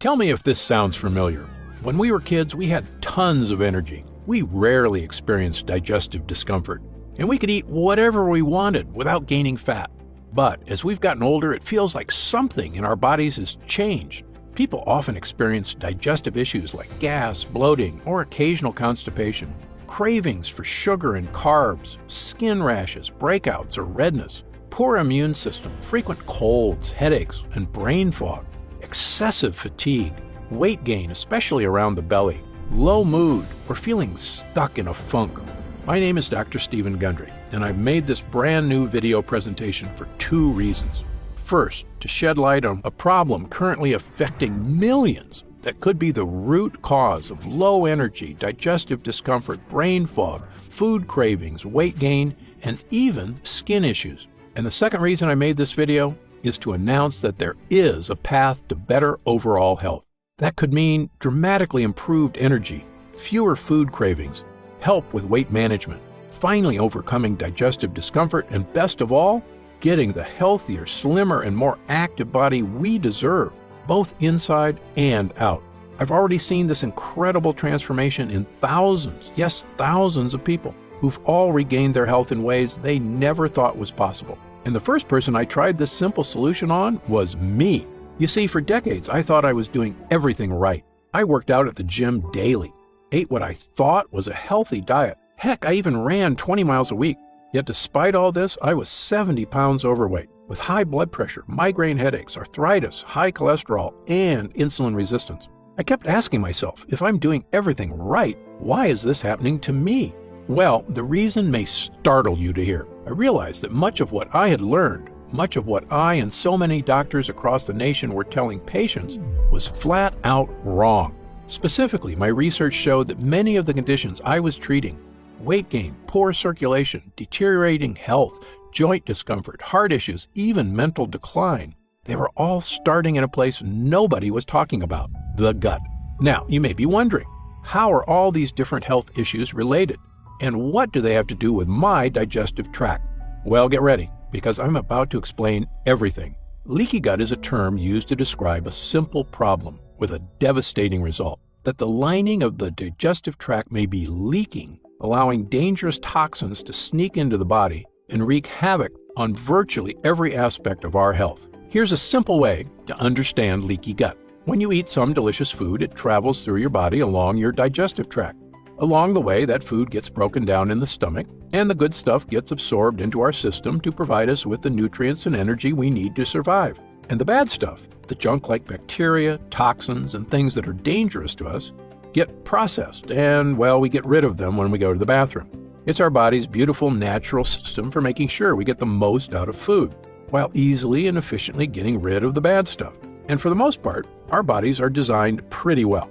Tell me if this sounds familiar. When we were kids, we had tons of energy. We rarely experienced digestive discomfort, and we could eat whatever we wanted without gaining fat. But as we've gotten older, it feels like something in our bodies has changed. People often experience digestive issues like gas, bloating, or occasional constipation, cravings for sugar and carbs, skin rashes, breakouts, or redness, poor immune system, frequent colds, headaches, and brain fog, excessive fatigue, weight gain, especially around the belly, low mood, or feeling stuck in a funk. My name is Dr. Stephen Gundry, and I've made this brand new video presentation for two reasons. First, to shed light on a problem currently affecting millions that could be the root cause of low energy, digestive discomfort, brain fog, food cravings, weight gain, and even skin issues. And the second reason I made this video is to announce that there is a path to better overall health. That could mean dramatically improved energy, fewer food cravings, help with weight management, finally overcoming digestive discomfort, and best of all, getting the healthier, slimmer, and more active body we deserve, both inside and out. I've already seen this incredible transformation in thousands, yes, thousands of people who've all regained their health in ways they never thought was possible. And the first person I tried this simple solution on was me. You see, for decades, I thought I was doing everything right. I worked out at the gym daily, ate what I thought was a healthy diet. Heck, I even ran 20 miles a week. Yet despite all this, I was 70 pounds overweight, with high blood pressure, migraine headaches, arthritis, high cholesterol, and insulin resistance. I kept asking myself, if I'm doing everything right, why is this happening to me? Well, the reason may startle you to hear. I realized that much of what I had learned, much of what I and so many doctors across the nation were telling patients, was flat out wrong. Specifically, my research showed that many of the conditions I was treating, weight gain, poor circulation, deteriorating health, joint discomfort, heart issues, even mental decline, they were all starting in a place nobody was talking about, the gut. Now, you may be wondering, how are all these different health issues related? And what do they have to do with my digestive tract? Well, get ready, because I'm about to explain everything. Leaky gut is a term used to describe a simple problem with a devastating result, that the lining of the digestive tract may be leaking, allowing dangerous toxins to sneak into the body and wreak havoc on virtually every aspect of our health. Here's a simple way to understand leaky gut. When you eat some delicious food, it travels through your body along your digestive tract. Along the way, that food gets broken down in the stomach, and the good stuff gets absorbed into our system to provide us with the nutrients and energy we need to survive. And the bad stuff, the junk like bacteria, toxins, and things that are dangerous to us, get processed, and, well, we get rid of them when we go to the bathroom. It's our body's beautiful natural system for making sure we get the most out of food, while easily and efficiently getting rid of the bad stuff. And for the most part, our bodies are designed pretty well.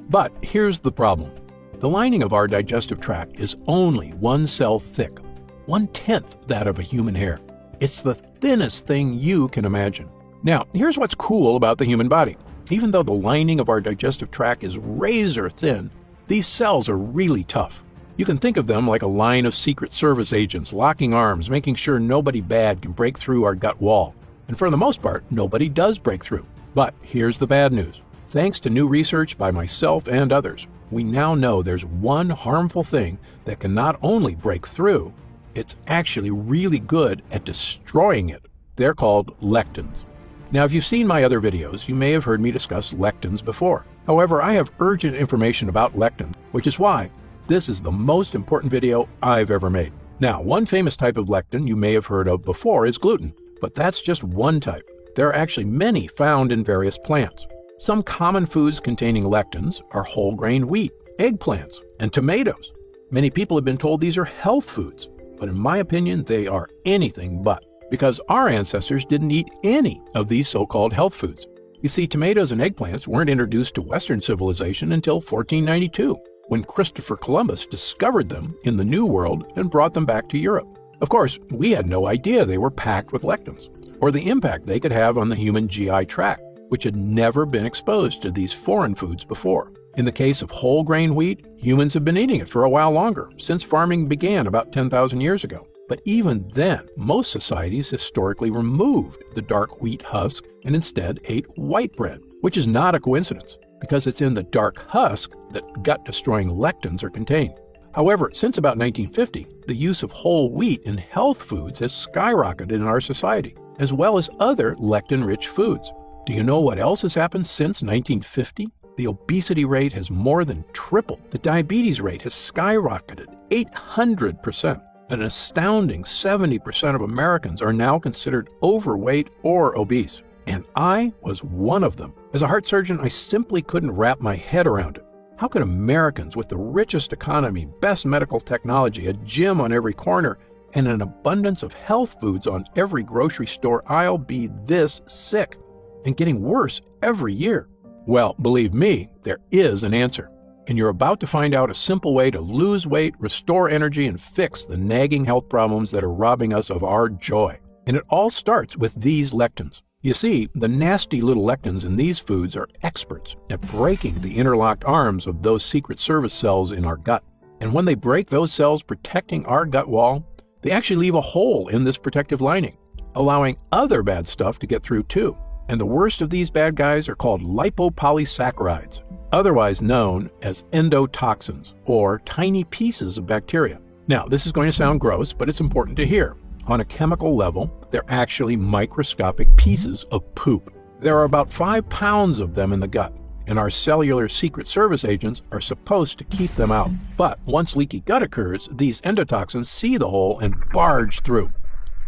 But here's the problem. The lining of our digestive tract is only one cell thick, 1/10 that of a human hair. It's the thinnest thing you can imagine. Now, here's what's cool about the human body. Even though the lining of our digestive tract is razor thin, these cells are really tough. You can think of them like a line of Secret Service agents locking arms, making sure nobody bad can break through our gut wall. And for the most part, nobody does break through. But here's the bad news. Thanks to new research by myself and others, we now know there's one harmful thing that can not only break through, it's actually really good at destroying it. They're called lectins. Now, if you've seen my other videos, you may have heard me discuss lectins before. However, I have urgent information about lectins, which is why this is the most important video I've ever made. Now, one famous type of lectin you may have heard of before is gluten, but that's just one type. There are actually many found in various plants. Some common foods containing lectins are whole grain wheat, eggplants, and tomatoes. Many people have been told these are health foods, but in my opinion, they are anything but, because our ancestors didn't eat any of these so-called health foods. You see, tomatoes and eggplants weren't introduced to Western civilization until 1492, when Christopher Columbus discovered them in the New World and brought them back to Europe. Of course, we had no idea they were packed with lectins, or the impact they could have on the human GI tract, which had never been exposed to these foreign foods before. In the case of whole grain wheat, humans have been eating it for a while longer, since farming began about 10,000 years ago. But even then, most societies historically removed the dark wheat husk and instead ate white bread. which is not a coincidence because it's in the dark husk that gut-destroying lectins are contained. However, since about 1950, the use of whole wheat in health foods has skyrocketed in our society, as well as other lectin-rich foods. Do you know what else has happened since 1950? The obesity rate has more than tripled. The diabetes rate has skyrocketed 800%. An astounding 70% of Americans are now considered overweight or obese. And I was one of them. As a heart surgeon, I simply couldn't wrap my head around it. How could Americans with the richest economy, best medical technology, a gym on every corner, and an abundance of health foods on every grocery store aisle be this sick and getting worse every year? Well, believe me, there is an answer. And you're about to find out a simple way to lose weight, restore energy, and fix the nagging health problems that are robbing us of our joy. And it all starts with these lectins. You see, the nasty little lectins in these foods are experts at breaking the interlocked arms of those Secret Service cells in our gut. And when they break those cells protecting our gut wall, they actually leave a hole in this protective lining, allowing other bad stuff to get through too. And the worst of these bad guys are called lipopolysaccharides, otherwise known as endotoxins, or tiny pieces of bacteria. Now, this is going to sound gross, but it's important to hear. On a chemical level, they're actually microscopic pieces of poop. There are about 5 pounds of them in the gut, and our cellular Secret Service agents are supposed to keep them out. But once leaky gut occurs, these endotoxins see the hole and barge through.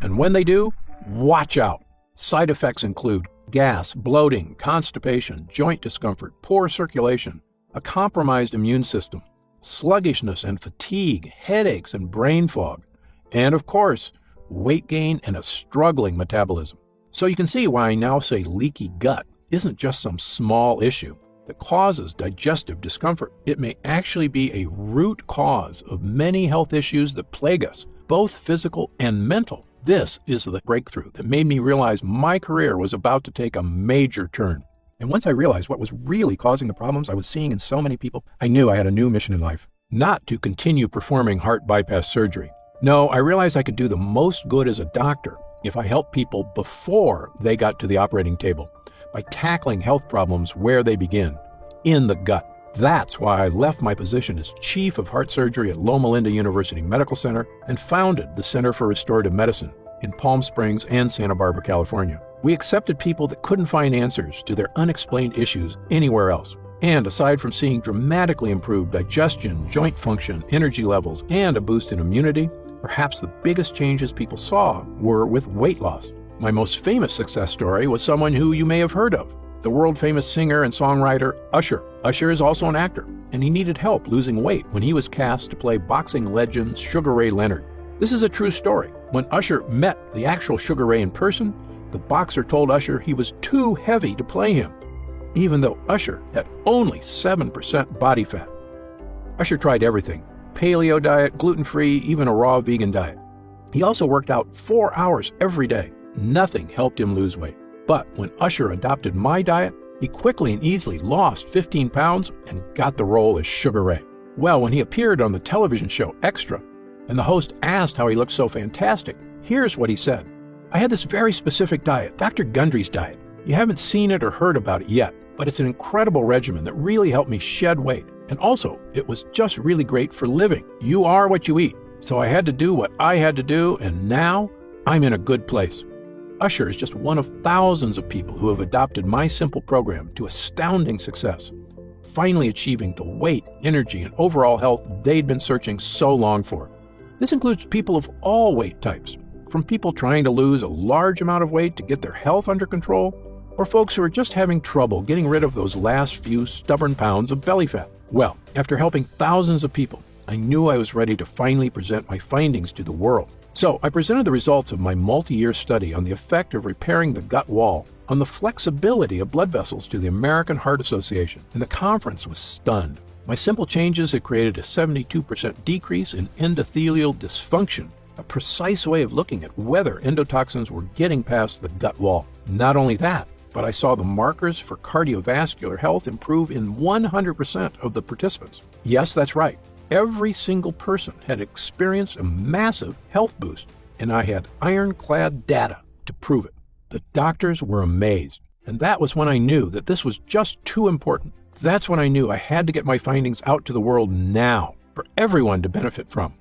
And when they do, watch out. Side effects include gas, bloating, constipation, joint discomfort, poor circulation, a compromised immune system, sluggishness and fatigue, headaches and brain fog, and of course, weight gain and a struggling metabolism. So you can see why I now say leaky gut isn't just some small issue that causes digestive discomfort. It may actually be a root cause of many health issues that plague us, both physical and mental. This is the breakthrough that made me realize my career was about to take a major turn. And once I realized what was really causing the problems I was seeing in so many people, I knew I had a new mission in life. Not to continue performing heart bypass surgery. No, I realized I could do the most good as a doctor if I helped people before they got to the operating table, by tackling health problems where they begin, in the gut. That's why I left my position as chief of heart surgery at Loma Linda University Medical Center and founded the Center for Restorative Medicine in Palm Springs and Santa Barbara, California. We accepted people that couldn't find answers to their unexplained issues anywhere else. And aside from seeing dramatically improved digestion, joint function, energy levels, and a boost in immunity, perhaps the biggest changes people saw were with weight loss. My most famous success story was someone who you may have heard of, the world-famous singer and songwriter Usher. Usher is also an actor, and he needed help losing weight when he was cast to play boxing legend Sugar Ray Leonard. This is a true story. When Usher met the actual Sugar Ray in person, the boxer told Usher he was too heavy to play him, even though Usher had only 7% body fat. Usher tried everything: paleo diet, gluten-free, even a raw vegan diet. He also worked out 4 hours every day. Nothing helped him lose weight. But when Usher adopted my diet, he quickly and easily lost 15 pounds and got the role as Sugar Ray. Well, when he appeared on the television show Extra, and the host asked how he looked so fantastic, here's what he said. "I had this very specific diet, Dr. Gundry's diet. You haven't seen it or heard about it yet, but it's an incredible regimen that really helped me shed weight. And also, it was just really great for living. You are what you eat. So I had to do what I had to do, and now I'm in a good place." Usher is just one of thousands of people who have adopted my simple program to astounding success, finally achieving the weight, energy, and overall health they'd been searching so long for. This includes people of all weight types, from people trying to lose a large amount of weight to get their health under control, or folks who are just having trouble getting rid of those last few stubborn pounds of belly fat. Well, after helping thousands of people, I knew I was ready to finally present my findings to the world. So I presented the results of my multi-year study on the effect of repairing the gut wall on the flexibility of blood vessels to the American Heart Association, and the conference was stunned. My simple changes had created a 72% decrease in endothelial dysfunction, a precise way of looking at whether endotoxins were getting past the gut wall. Not only that, but I saw the markers for cardiovascular health improve in 100% of the participants. Yes, that's right. Every single person had experienced a massive health boost, and I had ironclad data to prove it. The doctors were amazed. And that was when I knew that this was just too important. That's when I knew I had to get my findings out to the world now for everyone to benefit from.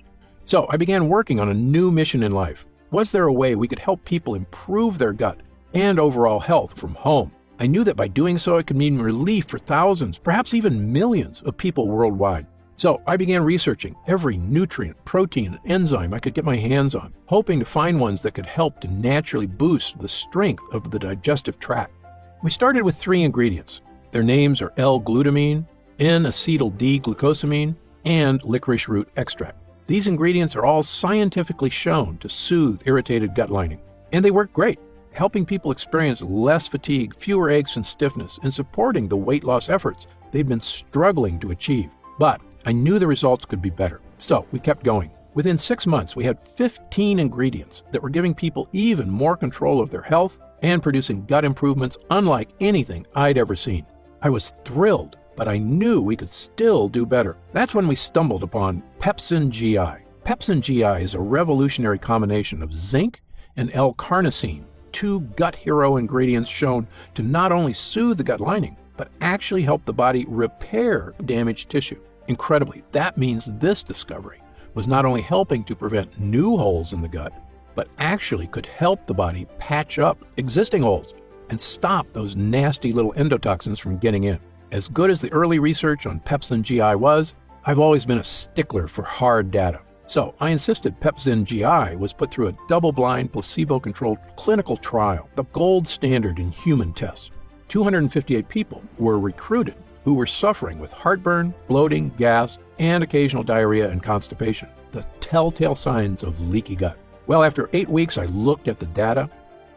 So I began working on a new mission in life. Was there a way we could help people improve their gut and overall health from home? I knew that by doing so, it could mean relief for thousands, perhaps even millions of people worldwide. So I began researching every nutrient, protein, and enzyme I could get my hands on, hoping to find ones that could help to naturally boost the strength of the digestive tract. We started with 3 ingredients. Their names are L-glutamine, N-acetyl-D-glucosamine, and licorice root extract. These ingredients are all scientifically shown to soothe irritated gut lining, and they work great, helping people experience less fatigue, fewer aches and stiffness, and supporting the weight loss efforts they've been struggling to achieve. But I knew the results could be better, so we kept going. Within 6 months, we had 15 ingredients that were giving people even more control of their health and producing gut improvements unlike anything I'd ever seen. I was thrilled, but I knew we could still do better. That's when we stumbled upon Pepsin GI. Pepsin GI is a revolutionary combination of zinc and L-carnosine, 2 gut hero ingredients shown to not only soothe the gut lining, but actually help the body repair damaged tissue. Incredibly, that means this discovery was not only helping to prevent new holes in the gut, but actually could help the body patch up existing holes and stop those nasty little endotoxins from getting in. As good as the early research on Pepsin GI was, I've always been a stickler for hard data. So I insisted Pepsin GI was put through a double-blind, placebo-controlled clinical trial, the gold standard in human tests. 258 people were recruited who were suffering with heartburn, bloating, gas, and occasional diarrhea and constipation, the telltale signs of leaky gut. Well, after 8 weeks, I looked at the data.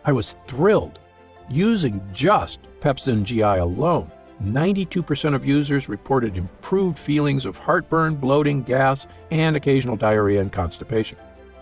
I was thrilled. Using just Pepsin GI alone, 92% of users reported improved feelings of heartburn, bloating, gas, and occasional diarrhea and constipation.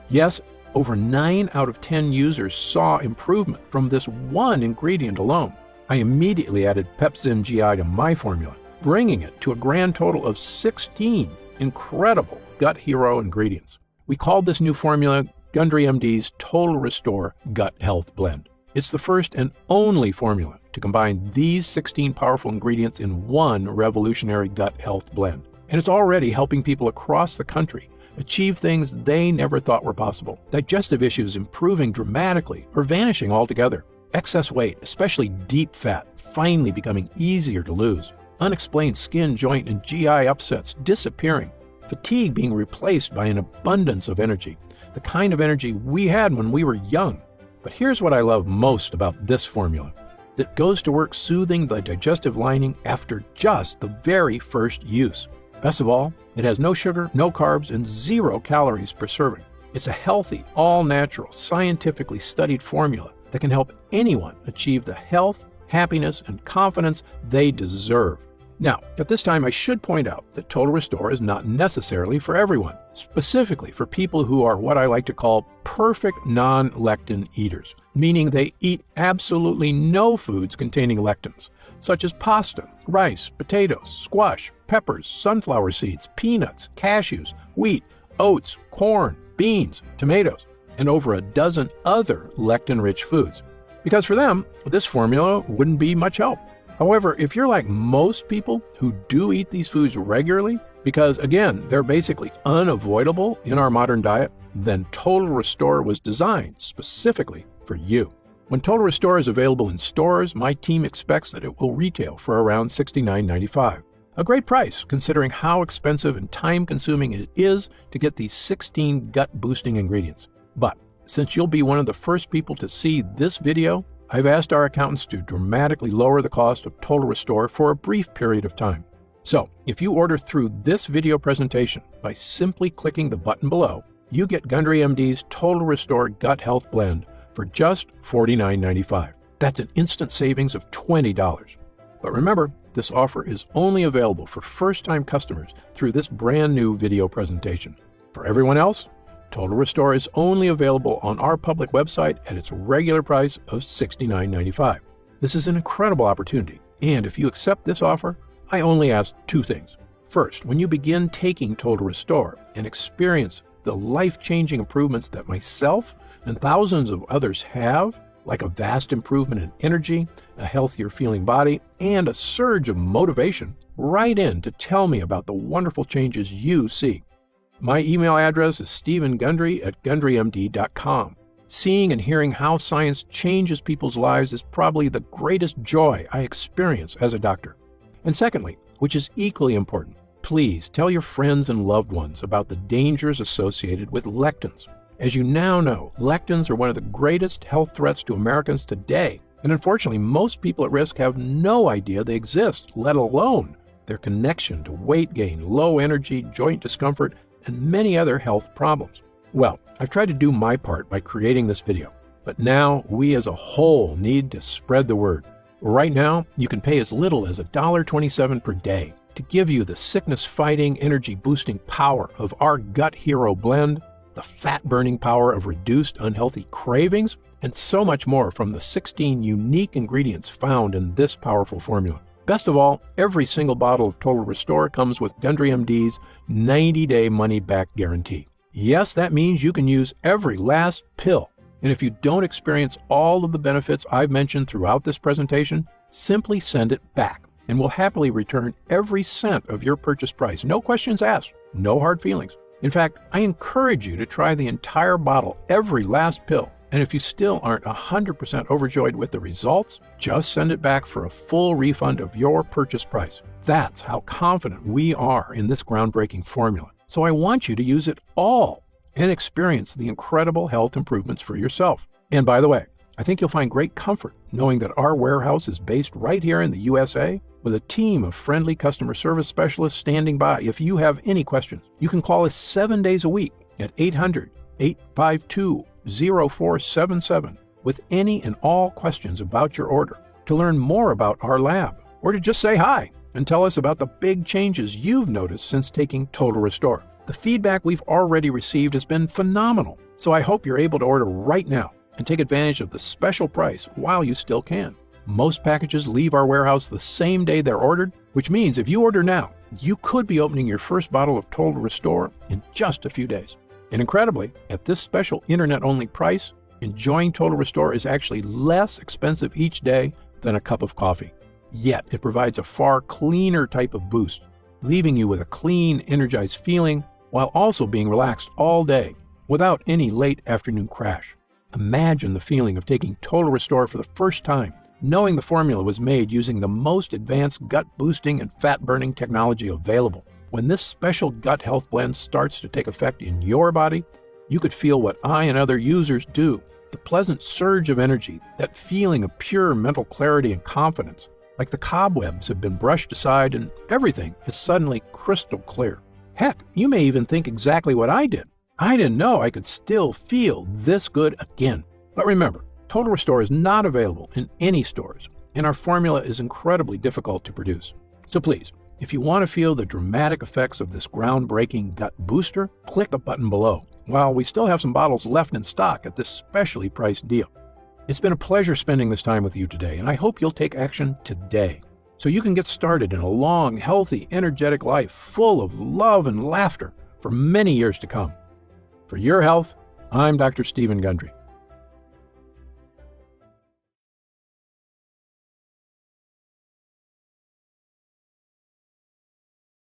Yes, over 9 out of 10 users saw improvement from this one ingredient alone. I immediately added Pepsin GI to my formula, bringing it to a grand total of 16 incredible gut hero ingredients. We called this new formula Gundry MD's Total Restore Gut Health Blend. It's the first and only formula to combine these 16 powerful ingredients in one revolutionary gut health blend. And it's already helping people across the country achieve things they never thought were possible. Digestive issues improving dramatically or vanishing altogether. Excess weight, especially deep fat, finally becoming easier to lose. Unexplained skin, joint, and GI upsets disappearing. Fatigue being replaced by an abundance of energy, the kind of energy we had when we were young. But here's what I love most about this formula. It goes to work soothing the digestive lining after just the very first use. Best of all, it has no sugar, no carbs, and 0 calories per serving. It's a healthy, all-natural, scientifically studied formula that can help anyone achieve the health, happiness, and confidence they deserve. Now, at this time, I should point out that Total Restore is not necessarily for everyone, specifically for people who are what I like to call perfect non-lectin eaters, meaning they eat absolutely no foods containing lectins, such as pasta, rice, potatoes, squash, peppers, sunflower seeds, peanuts, cashews, wheat, oats, corn, beans, tomatoes, and over a dozen other lectin-rich foods. Because for them, this formula wouldn't be much help. However, if you're like most people who do eat these foods regularly, because again, they're basically unavoidable in our modern diet, then Total Restore was designed specifically for you. When Total Restore is available in stores, my team expects that it will retail for around $69.95. A great price considering how expensive and time-consuming it is to get these 16 gut-boosting ingredients. But since you'll be one of the first people to see this video, I've asked our accountants to dramatically lower the cost of Total Restore for a brief period of time. So, if you order through this video presentation by simply clicking the button below, you get Gundry MD's Total Restore Gut Health Blend for just $49.95. That's an instant savings of $20. But remember, this offer is only available for first-time customers through this brand new video presentation. For everyone else, Total Restore is only available on our public website at its regular price of $69.95. This is an incredible opportunity, and if you accept this offer, I only ask 2 things. First, when you begin taking Total Restore and experience the life-changing improvements that myself and thousands of others have, like a vast improvement in energy, a healthier feeling body, and a surge of motivation, write in to tell me about the wonderful changes you see. My email address is stevengundry@gundrymd.com. Seeing and hearing how science changes people's lives is probably the greatest joy I experience as a doctor. And secondly, which is equally important, please tell your friends and loved ones about the dangers associated with lectins. As you now know, lectins are one of the greatest health threats to Americans today, and unfortunately most people at risk have no idea they exist, let alone their connection to weight gain, low energy, joint discomfort, and many other health problems. Well, I've tried to do my part by creating this video, but now we as a whole need to spread the word. Right now, you can pay as little as $1.27 per day to give you the sickness-fighting, energy-boosting power of our Gut Hero blend, the fat-burning power of reduced unhealthy cravings, and so much more from the 16 unique ingredients found in this powerful formula. Best of all, every single bottle of Total Restore comes with Gundry MD's 90-day money-back guarantee. Yes, that means you can use every last pill. And if you don't experience all of the benefits I've mentioned throughout this presentation, simply send it back, and we'll happily return every cent of your purchase price. No questions asked, no hard feelings. In fact, I encourage you to try the entire bottle, every last pill. And if you still aren't 100% overjoyed with the results, just send it back for a full refund of your purchase price. That's how confident we are in this groundbreaking formula. So I want you to use it all and experience the incredible health improvements for yourself. And by the way, I think you'll find great comfort knowing that our warehouse is based right here in the USA with a team of friendly customer service specialists standing by if you have any questions. You can call us 7 days a week at 800-852-0477 with any and all questions about your order, to learn more about our lab, or to just say hi and tell us about the big changes you've noticed since taking Total Restore. The feedback we've already received has been phenomenal, so I hope you're able to order right now and take advantage of the special price while you still can. Most packages leave our warehouse the same day they're ordered, which means if you order now, you could be opening your first bottle of Total Restore in just a few days. And incredibly, at this special internet-only price, enjoying Total Restore is actually less expensive each day than a cup of coffee. Yet it provides a far cleaner type of boost, leaving you with a clean, energized feeling while also being relaxed all day without any late afternoon crash. Imagine the feeling of taking Total Restore for the first time, knowing the formula was made using the most advanced gut-boosting and fat-burning technology available. When this special gut health blend starts to take effect in your body, you could feel what I and other users do, the pleasant surge of energy, that feeling of pure mental clarity and confidence, like the cobwebs have been brushed aside and everything is suddenly crystal clear. Heck, you may even think exactly what I did. I didn't know I could still feel this good again. But remember, Total Restore is not available in any stores, and our formula is incredibly difficult to produce. So please, if you want to feel the dramatic effects of this groundbreaking gut booster, click the button below, while we still have some bottles left in stock at this specially priced deal. It's been a pleasure spending this time with you today, and I hope you'll take action today, so you can get started in a long, healthy, energetic life full of love and laughter for many years to come. For your health, I'm Dr. Steven Gundry.